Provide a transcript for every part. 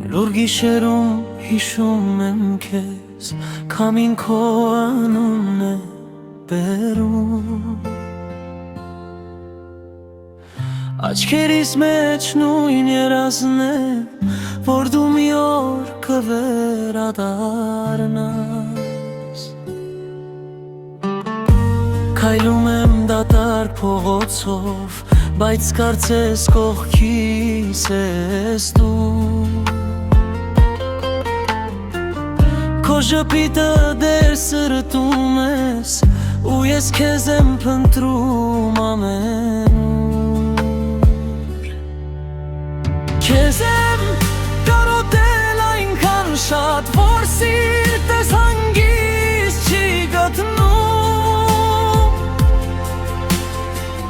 Լուր գիշերում հիշում եմ քեզ, քամին քո անունն է բերում Աչքերիս մեջ նույն երազն է, որ դու մի օր կվերադառնաս Քայլում եմ դատարկ փողոցով, բայց կարծես կողքիս ես դու Քո ժպիտը դեր սրտում ես, ու ես քեզ եմ փնտրում ամեն Քեզ եմ կարոտել այնքան շատ, որ սիրտս հանգիստ չի գտնում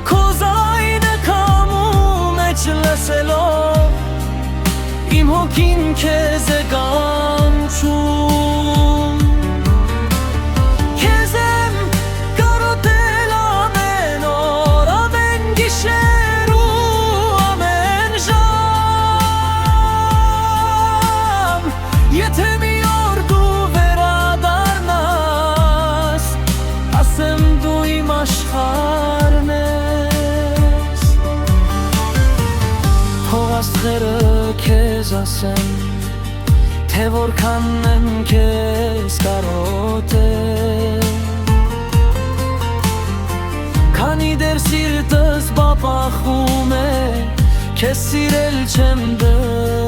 Քո ձայնը քամու մեջ լսելով, իմ հոգին քեզ է կանչում Քեզ եմ կարոտել ամեն օր, ամեն գիշեր ու ամեն ժամ Եթե մի օր դու վերադառնաս, ասեմ դու իմ աշխարհն ես Թող աստղերը քեզ ասեն, թե որքան եմ քեզ կարոտել Քանի դեռ սիրտս բապախում է, քեզ սիրել չեմ դեռ